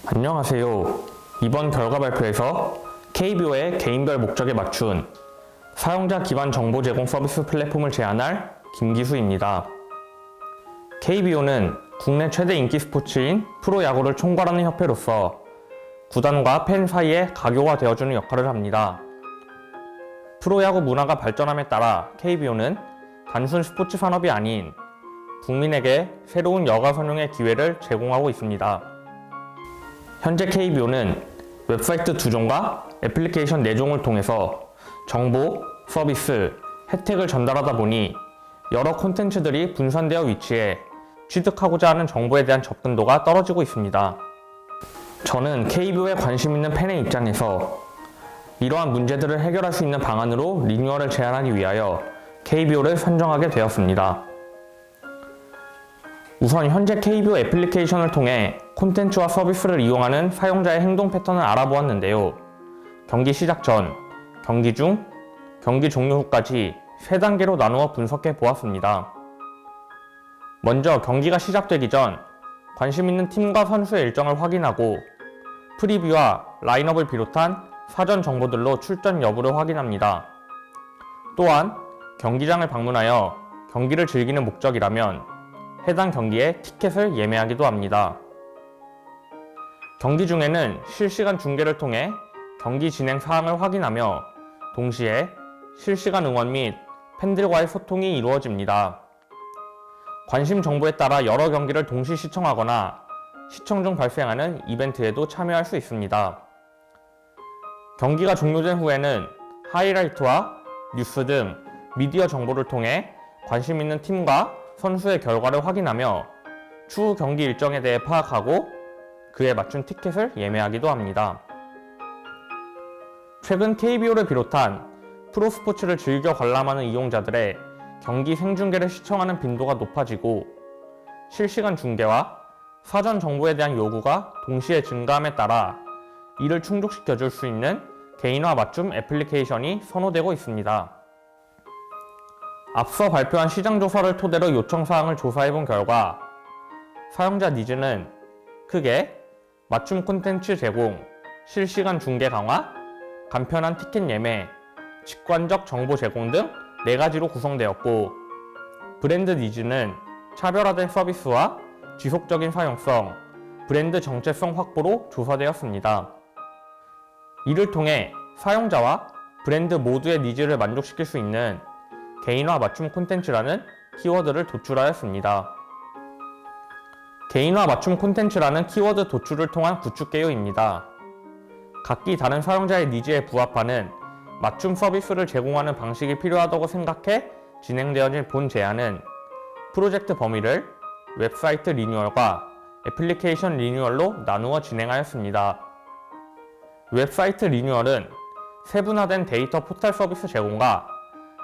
안녕하세요. 이번 결과 발표에서 KBO의 개인별 목적에 맞춘 사용자 기반 정보 제공 서비스 플랫폼을 제안할 김기수입니다. KBO는 국내 최대 인기 스포츠인 프로야구를 총괄하는 협회로서 구단과 팬 사이의 가교가 되어주는 역할을 합니다. 프로야구 문화가 발전함에 따라 KBO는 단순 스포츠 산업이 아닌 국민에게 새로운 여가 선용의 기회를 제공하고 있습니다. 현재 KBO는 웹사이트 2종과 애플리케이션 4종을 통해서 정보, 서비스, 혜택을 전달하다 보니 여러 콘텐츠들이 분산되어 위치해 취득하고자 하는 정보에 대한 접근도가 떨어지고 있습니다. 저는 KBO에 관심 있는 팬의 입장에서 이러한 문제들을 해결할 수 있는 방안으로 리뉴얼을 제안하기 위하여 KBO를 선정하게 되었습니다. 우선 현재 KBO 애플리케이션을 통해 콘텐츠와 서비스를 이용하는 사용자의 행동 패턴을 알아보았는데요. 경기 시작 전, 경기 중, 경기 종료 후까지 3단계로 나누어 분석해 보았습니다. 먼저 경기가 시작되기 전 관심 있는 팀과 선수의 일정을 확인하고 프리뷰와 라인업을 비롯한 사전 정보들로 출전 여부를 확인합니다. 또한 경기장을 방문하여 경기를 즐기는 목적이라면 해당 경기에 티켓을 예매하기도 합니다. 경기 중에는 실시간 중계를 통해 경기 진행 사항을 확인하며 동시에 실시간 응원 및 팬들과의 소통이 이루어집니다. 관심 정보에 따라 여러 경기를 동시 시청하거나 시청 중 발생하는 이벤트에도 참여할 수 있습니다. 경기가 종료된 후에는 하이라이트와 뉴스 등 미디어 정보를 통해 관심 있는 팀과 선수의 결과를 확인하며 추후 경기 일정에 대해 파악하고 그에 맞춘 티켓을 예매하기도 합니다. 최근 KBO를 비롯한 프로스포츠를 즐겨 관람하는 이용자들의 경기 생중계를 시청하는 빈도가 높아지고 실시간 중계와 사전 정보에 대한 요구가 동시에 증가함에 따라 이를 충족시켜 줄 수 있는 개인화 맞춤 애플리케이션이 선호되고 있습니다. 앞서 발표한 시장조사를 토대로 요청사항을 조사해본 결과 사용자 니즈는 크게 맞춤 콘텐츠 제공, 실시간 중계 강화, 간편한 티켓 예매, 직관적 정보 제공 등 4가지로 구성되었고 브랜드 니즈는 차별화된 서비스와 지속적인 사용성, 브랜드 정체성 확보로 조사되었습니다. 이를 통해 사용자와 브랜드 모두의 니즈를 만족시킬 수 있는 개인화 맞춤 콘텐츠라는 키워드를 도출하였습니다. 개인화 맞춤 콘텐츠라는 키워드 도출을 통한 구축 개요입니다. 각기 다른 사용자의 니즈에 부합하는 맞춤 서비스를 제공하는 방식이 필요하다고 생각해 진행되어진 본 제안은 프로젝트 범위를 웹사이트 리뉴얼과 애플리케이션 리뉴얼로 나누어 진행하였습니다. 웹사이트 리뉴얼은 세분화된 데이터 포털 서비스 제공과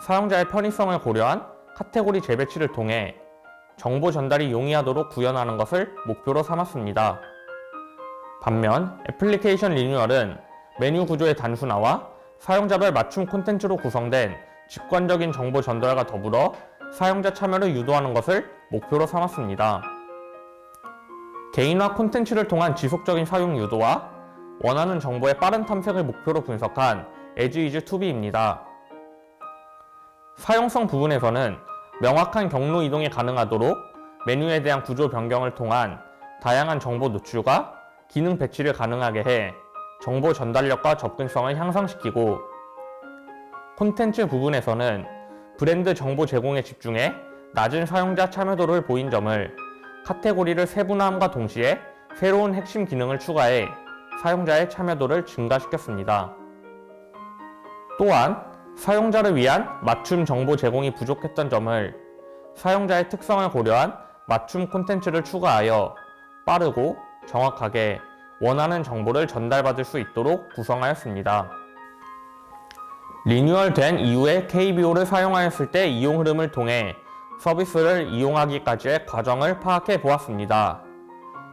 사용자의 편의성을 고려한 카테고리 재배치를 통해 정보 전달이 용이하도록 구현하는 것을 목표로 삼았습니다. 반면 애플리케이션 리뉴얼은 메뉴 구조의 단순화와 사용자별 맞춤 콘텐츠로 구성된 직관적인 정보 전달과 더불어 사용자 참여를 유도하는 것을 목표로 삼았습니다. 개인화 콘텐츠를 통한 지속적인 사용 유도와 원하는 정보의 빠른 탐색을 목표로 분석한 as is to be입니다. 사용성 부분에서는 명확한 경로 이동이 가능하도록 메뉴에 대한 구조 변경을 통한 다양한 정보 노출과 기능 배치를 가능하게 해 정보 전달력과 접근성을 향상시키고 콘텐츠 부분에서는 브랜드 정보 제공에 집중해 낮은 사용자 참여도를 보인 점을 카테고리를 세분화함과 동시에 새로운 핵심 기능을 추가해 사용자의 참여도를 증가시켰습니다. 또한 사용자를 위한 맞춤 정보 제공이 부족했던 점을 사용자의 특성을 고려한 맞춤 콘텐츠를 추가하여 빠르고 정확하게 원하는 정보를 전달받을 수 있도록 구성하였습니다. 리뉴얼된 이후에 KBO를 사용하였을 때 이용 흐름을 통해 서비스를 이용하기까지의 과정을 파악해 보았습니다.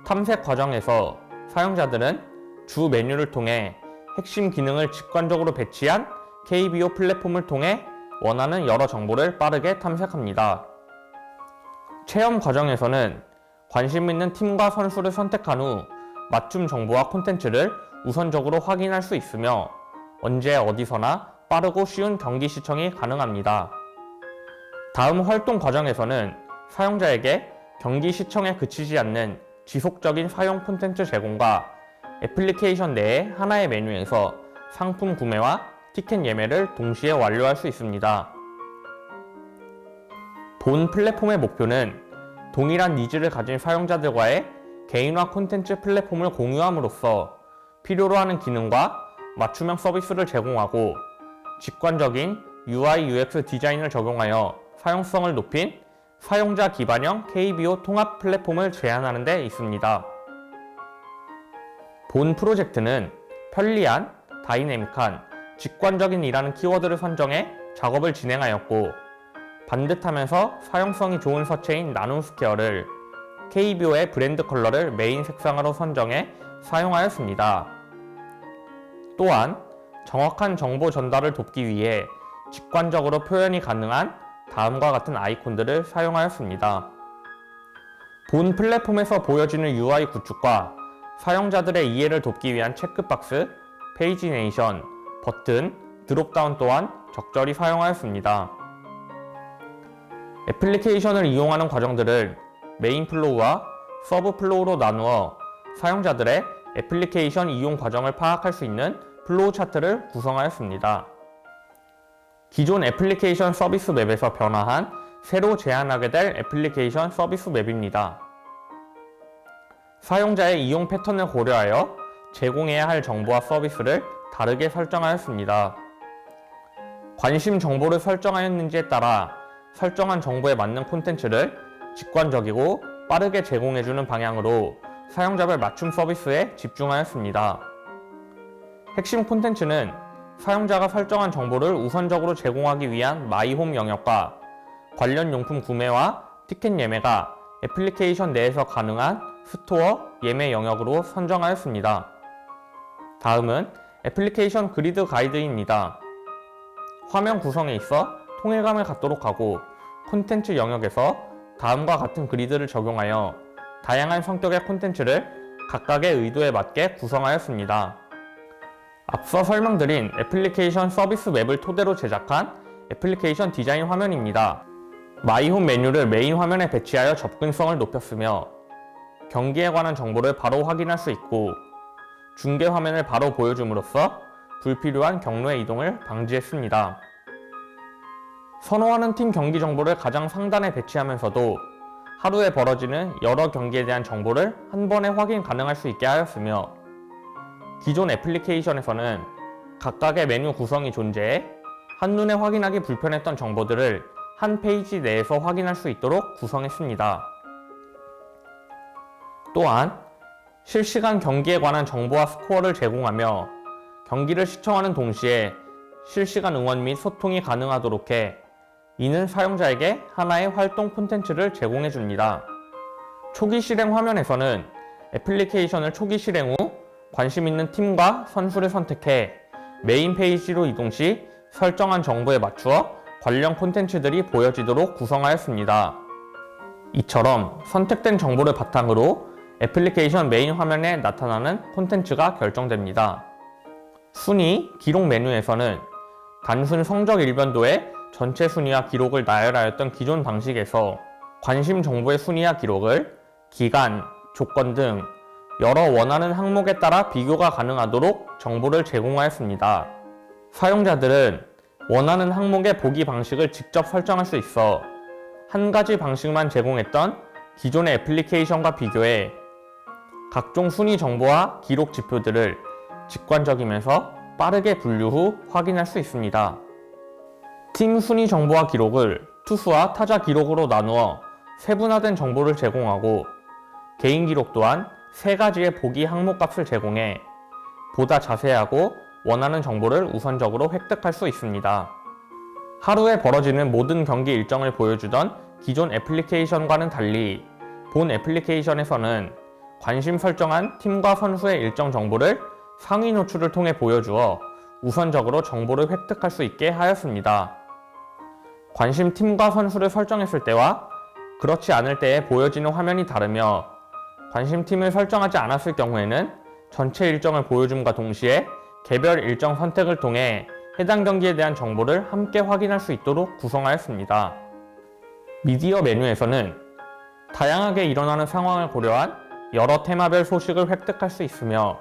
탐색 과정에서 사용자들은 주 메뉴를 통해 핵심 기능을 직관적으로 배치한 KBO 플랫폼을 통해 원하는 여러 정보를 빠르게 탐색합니다. 체험 과정에서는 관심 있는 팀과 선수를 선택한 후 맞춤 정보와 콘텐츠를 우선적으로 확인할 수 있으며 언제 어디서나 빠르고 쉬운 경기 시청이 가능합니다. 다음 활동 과정에서는 사용자에게 경기 시청에 그치지 않는 지속적인 사용 콘텐츠 제공과 애플리케이션 내의 하나의 메뉴에서 상품 구매와 티켓 예매를 동시에 완료할 수 있습니다. 본 플랫폼의 목표는 동일한 니즈를 가진 사용자들과의 개인화 콘텐츠 플랫폼을 공유함으로써 필요로 하는 기능과 맞춤형 서비스를 제공하고 직관적인 UI, UX 디자인을 적용하여 사용성을 높인 사용자 기반형 KBO 통합 플랫폼을 제안하는 데 있습니다. 본 프로젝트는 편리한, 다이내믹한, 직관적인이라는 키워드를 선정해 작업을 진행하였고 반듯하면서 사용성이 좋은 서체인 나눔스퀘어를 KBO의 브랜드 컬러를 메인 색상으로 선정해 사용하였습니다. 또한 정확한 정보 전달을 돕기 위해 직관적으로 표현이 가능한 다음과 같은 아이콘들을 사용하였습니다. 본 플랫폼에서 보여지는 UI 구축과 사용자들의 이해를 돕기 위한 체크박스, 페이지네이션, 버튼, 드롭다운 또한 적절히 사용하였습니다. 애플리케이션을 이용하는 과정들을 메인 플로우와 서브 플로우로 나누어 사용자들의 애플리케이션 이용 과정을 파악할 수 있는 플로우 차트를 구성하였습니다. 기존 애플리케이션 서비스 맵에서 변화한 새로 제안하게 될 애플리케이션 서비스 맵입니다. 사용자의 이용 패턴을 고려하여 제공해야 할 정보와 서비스를 다르게 설정하였습니다. 관심 정보를 설정하였는지에 따라 설정한 정보에 맞는 콘텐츠를 직관적이고 빠르게 제공해주는 방향으로 사용자별 맞춤 서비스에 집중하였습니다. 핵심 콘텐츠는 사용자가 설정한 정보를 우선적으로 제공하기 위한 마이홈 영역과 관련 용품 구매와 티켓 예매가 애플리케이션 내에서 가능한 스토어 예매 영역으로 선정하였습니다. 다음은 애플리케이션 그리드 가이드입니다. 화면 구성에 있어 통일감을 갖도록 하고 콘텐츠 영역에서 다음과 같은 그리드를 적용하여 다양한 성격의 콘텐츠를 각각의 의도에 맞게 구성하였습니다. 앞서 설명드린 애플리케이션 서비스 맵을 토대로 제작한 애플리케이션 디자인 화면입니다. 마이홈 메뉴를 메인 화면에 배치하여 접근성을 높였으며 경기에 관한 정보를 바로 확인할 수 있고 중계 화면을 바로 보여줌으로써 불필요한 경로의 이동을 방지했습니다. 선호하는 팀 경기 정보를 가장 상단에 배치하면서도 하루에 벌어지는 여러 경기에 대한 정보를 한 번에 확인 가능할 수 있게 하였으며 기존 애플리케이션에서는 각각의 메뉴 구성이 존재해 한눈에 확인하기 불편했던 정보들을 한 페이지 내에서 확인할 수 있도록 구성했습니다. 또한 실시간 경기에 관한 정보와 스코어를 제공하며 경기를 시청하는 동시에 실시간 응원 및 소통이 가능하도록 해 이는 사용자에게 하나의 활동 콘텐츠를 제공해 줍니다. 초기 실행 화면에서는 애플리케이션을 초기 실행 후 관심 있는 팀과 선수를 선택해 메인 페이지로 이동 시 설정한 정보에 맞추어 관련 콘텐츠들이 보여지도록 구성하였습니다. 이처럼 선택된 정보를 바탕으로 애플리케이션 메인 화면에 나타나는 콘텐츠가 결정됩니다. 순위, 기록 메뉴에서는 단순 성적 일변도의 전체 순위와 기록을 나열하였던 기존 방식에서 관심 정보의 순위와 기록을 기간, 조건 등 여러 원하는 항목에 따라 비교가 가능하도록 정보를 제공하였습니다. 사용자들은 원하는 항목의 보기 방식을 직접 설정할 수 있어 한 가지 방식만 제공했던 기존의 애플리케이션과 비교해 각종 순위 정보와 기록 지표들을 직관적이면서 빠르게 분류 후 확인할 수 있습니다. 팀 순위 정보와 기록을 투수와 타자 기록으로 나누어 세분화된 정보를 제공하고 개인 기록 또한 세 가지의 보기 항목 값을 제공해 보다 자세하고 원하는 정보를 우선적으로 획득할 수 있습니다. 하루에 벌어지는 모든 경기 일정을 보여주던 기존 애플리케이션과는 달리 본 애플리케이션에서는 관심 설정한 팀과 선수의 일정 정보를 상위 노출을 통해 보여주어 우선적으로 정보를 획득할 수 있게 하였습니다. 관심팀과 선수를 설정했을 때와 그렇지 않을 때에 보여지는 화면이 다르며 관심팀을 설정하지 않았을 경우에는 전체 일정을 보여줌과 동시에 개별 일정 선택을 통해 해당 경기에 대한 정보를 함께 확인할 수 있도록 구성하였습니다. 미디어 메뉴에서는 다양하게 일어나는 상황을 고려한 여러 테마별 소식을 획득할 수 있으며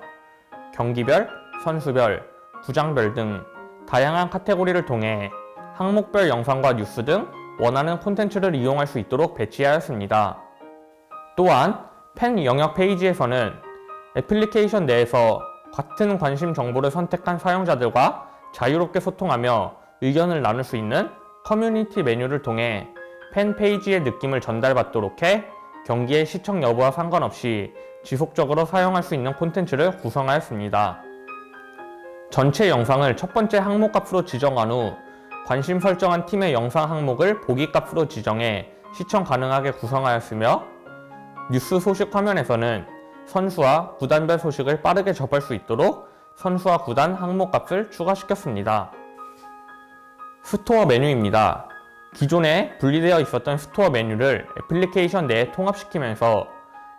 경기별, 선수별, 구장별 등 다양한 카테고리를 통해 항목별 영상과 뉴스 등 원하는 콘텐츠를 이용할 수 있도록 배치하였습니다. 또한 팬 영역 페이지에서는 애플리케이션 내에서 같은 관심 정보를 선택한 사용자들과 자유롭게 소통하며 의견을 나눌 수 있는 커뮤니티 메뉴를 통해 팬 페이지의 느낌을 전달받도록 해 경기의 시청 여부와 상관없이 지속적으로 사용할 수 있는 콘텐츠를 구성하였습니다. 전체 영상을 첫 번째 항목 값으로 지정한 후 관심 설정한 팀의 영상 항목을 보기 값으로 지정해 시청 가능하게 구성하였으며 뉴스 소식 화면에서는 선수와 구단별 소식을 빠르게 접할 수 있도록 선수와 구단 항목 값을 추가시켰습니다. 스토어 메뉴입니다. 기존에 분리되어 있었던 스토어 메뉴를 애플리케이션 내에 통합시키면서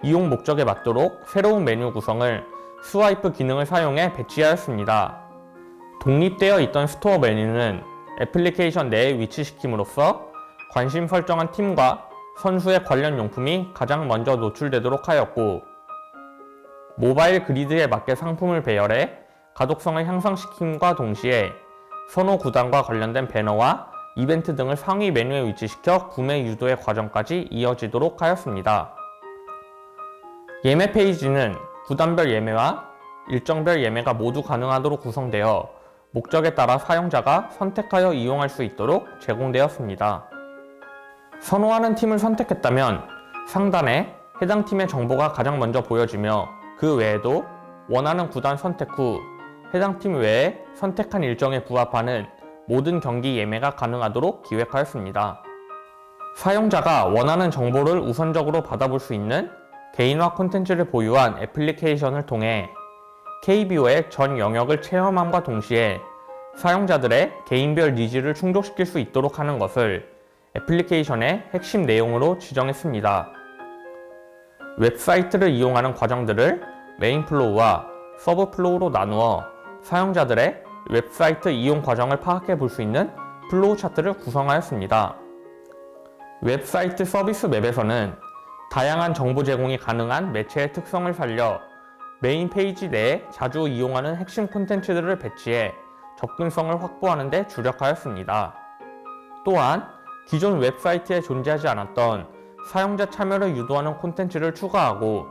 이용 목적에 맞도록 새로운 메뉴 구성을 스와이프 기능을 사용해 배치하였습니다. 독립되어 있던 스토어 메뉴는 애플리케이션 내에 위치시킴으로써 관심 설정한 팀과 선수의 관련 용품이 가장 먼저 노출되도록 하였고 모바일 그리드에 맞게 상품을 배열해 가독성을 향상시킴과 동시에 선호 구단과 관련된 배너와 이벤트 등을 상위 메뉴에 위치시켜 구매 유도의 과정까지 이어지도록 하였습니다. 예매 페이지는 구단별 예매와 일정별 예매가 모두 가능하도록 구성되어 목적에 따라 사용자가 선택하여 이용할 수 있도록 제공되었습니다. 선호하는 팀을 선택했다면 상단에 해당 팀의 정보가 가장 먼저 보여지며 그 외에도 원하는 구단 선택 후 해당 팀 외에 선택한 일정에 부합하는 모든 경기 예매가 가능하도록 기획하였습니다. 사용자가 원하는 정보를 우선적으로 받아볼 수 있는 개인화 콘텐츠를 보유한 애플리케이션을 통해 KBO의 전 영역을 체험함과 동시에 사용자들의 개인별 니즈를 충족시킬 수 있도록 하는 것을 애플리케이션의 핵심 내용으로 지정했습니다. 웹사이트를 이용하는 과정들을 메인 플로우와 서브 플로우로 나누어 사용자들의 웹사이트 이용 과정을 파악해 볼 수 있는 플로우 차트를 구성하였습니다. 웹사이트 서비스 맵에서는 다양한 정보 제공이 가능한 매체의 특성을 살려 메인 페이지 내에 자주 이용하는 핵심 콘텐츠들을 배치해 접근성을 확보하는 데 주력하였습니다. 또한 기존 웹사이트에 존재하지 않았던 사용자 참여를 유도하는 콘텐츠를 추가하고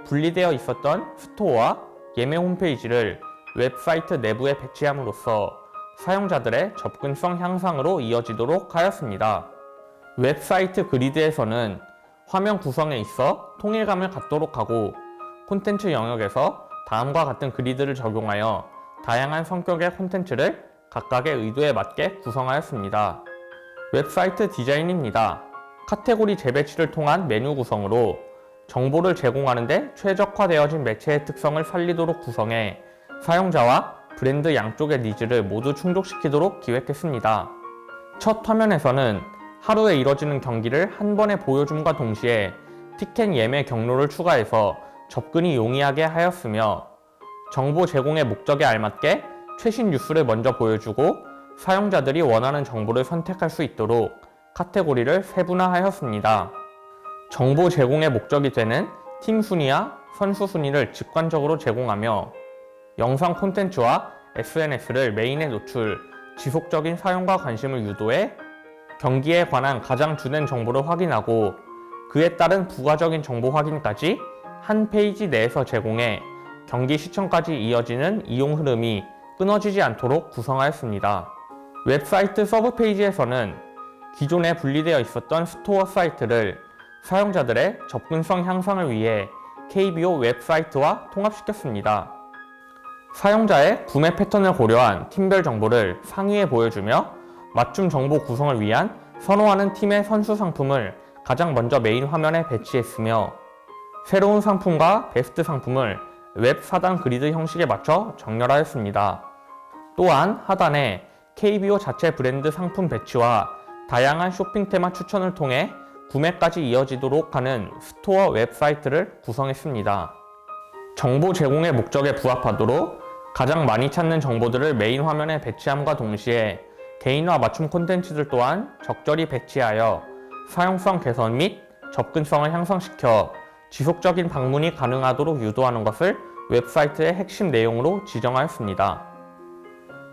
분리되어 있었던 스토어와 예매 홈페이지를 웹사이트 내부에 배치함으로써 사용자들의 접근성 향상으로 이어지도록 하였습니다. 웹사이트 그리드에서는 화면 구성에 있어 통일감을 갖도록 하고 콘텐츠 영역에서 다음과 같은 그리드를 적용하여 다양한 성격의 콘텐츠를 각각의 의도에 맞게 구성하였습니다. 웹사이트 디자인입니다. 카테고리 재배치를 통한 메뉴 구성으로 정보를 제공하는 데 최적화되어진 매체의 특성을 살리도록 구성해 사용자와 브랜드 양쪽의 니즈를 모두 충족시키도록 기획했습니다. 첫 화면에서는 하루에 이뤄지는 경기를 한 번에 보여줌과 동시에 티켓 예매 경로를 추가해서 접근이 용이하게 하였으며 정보 제공의 목적에 알맞게 최신 뉴스를 먼저 보여주고 사용자들이 원하는 정보를 선택할 수 있도록 카테고리를 세분화하였습니다. 정보 제공의 목적이 되는 팀 순위와 선수 순위를 직관적으로 제공하며 영상 콘텐츠와 SNS를 메인에 노출, 지속적인 사용과 관심을 유도해 경기에 관한 가장 주된 정보를 확인하고 그에 따른 부가적인 정보 확인까지 한 페이지 내에서 제공해 경기 시청까지 이어지는 이용 흐름이 끊어지지 않도록 구성하였습니다. 웹사이트 서브 페이지에서는 기존에 분리되어 있었던 스토어 사이트를 사용자들의 접근성 향상을 위해 KBO 웹사이트와 통합시켰습니다. 사용자의 구매 패턴을 고려한 팀별 정보를 상위에 보여주며 맞춤 정보 구성을 위한 선호하는 팀의 선수 상품을 가장 먼저 메인 화면에 배치했으며 새로운 상품과 베스트 상품을 웹 사단 그리드 형식에 맞춰 정렬하였습니다. 또한 하단에 KBO 자체 브랜드 상품 배치와 다양한 쇼핑 테마 추천을 통해 구매까지 이어지도록 하는 스토어 웹사이트를 구성했습니다. 정보 제공의 목적에 부합하도록 가장 많이 찾는 정보들을 메인 화면에 배치함과 동시에 개인화 맞춤 콘텐츠들 또한 적절히 배치하여 사용성 개선 및 접근성을 향상시켜 지속적인 방문이 가능하도록 유도하는 것을 웹사이트의 핵심 내용으로 지정하였습니다.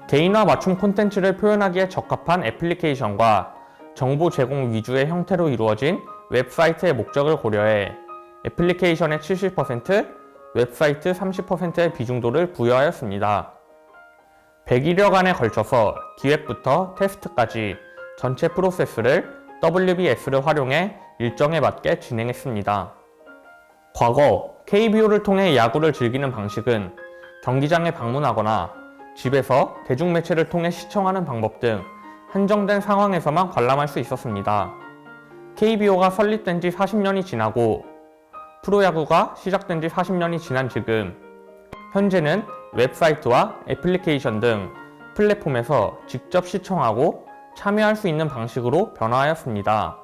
개인화 맞춤 콘텐츠를 표현하기에 적합한 애플리케이션과 정보 제공 위주의 형태로 이루어진 웹사이트의 목적을 고려해 애플리케이션의 70%, 웹사이트 30%의 비중도를 부여하였습니다. 100일여간에 걸쳐서 기획부터 테스트까지 전체 프로세스를 WBS를 활용해 일정에 맞게 진행했습니다. 과거 KBO를 통해 야구를 즐기는 방식은 경기장에 방문하거나 집에서 대중매체를 통해 시청하는 방법 등 한정된 상황에서만 관람할 수 있었습니다. KBO가 설립된 지 40년이 지나고 프로야구가 시작된 지 40년이 지난 지금 현재는 웹사이트와 애플리케이션 등 플랫폼에서 직접 시청하고 참여할 수 있는 방식으로 변화하였습니다.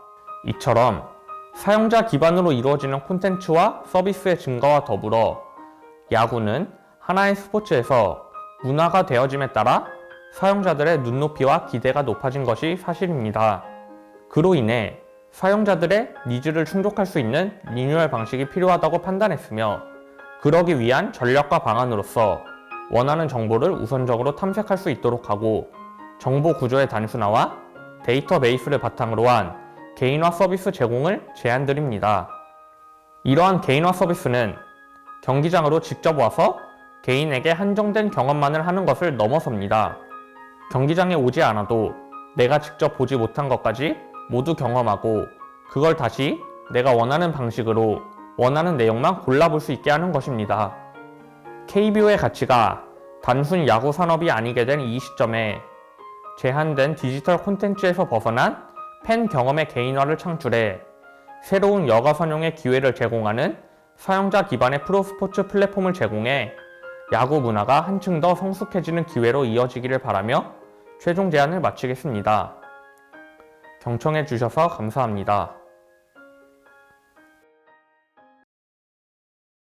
이처럼 사용자 기반으로 이루어지는 콘텐츠와 서비스의 증가와 더불어 야구는 하나의 스포츠에서 문화가 되어짐에 따라 사용자들의 눈높이와 기대가 높아진 것이 사실입니다. 그로 인해 사용자들의 니즈를 충족할 수 있는 리뉴얼 방식이 필요하다고 판단했으며 그러기 위한 전략과 방안으로서 원하는 정보를 우선적으로 탐색할 수 있도록 하고 정보 구조의 단순화와 데이터베이스를 바탕으로 한 개인화 서비스 제공을 제안드립니다. 이러한 개인화 서비스는 경기장으로 직접 와서 개인에게 한정된 경험만을 하는 것을 넘어섭니다. 경기장에 오지 않아도 내가 직접 보지 못한 것까지 모두 경험하고 그걸 다시 내가 원하는 방식으로 원하는 내용만 골라볼 수 있게 하는 것입니다. KBO의 가치가 단순 야구 산업이 아니게 된 이 시점에 제한된 디지털 콘텐츠에서 벗어난 팬 경험의 개인화를 창출해 새로운 여가 선용의 기회를 제공하는 사용자 기반의 프로스포츠 플랫폼을 제공해 야구 문화가 한층 더 성숙해지는 기회로 이어지기를 바라며 최종 제안을 마치겠습니다. 경청해 주셔서 감사합니다.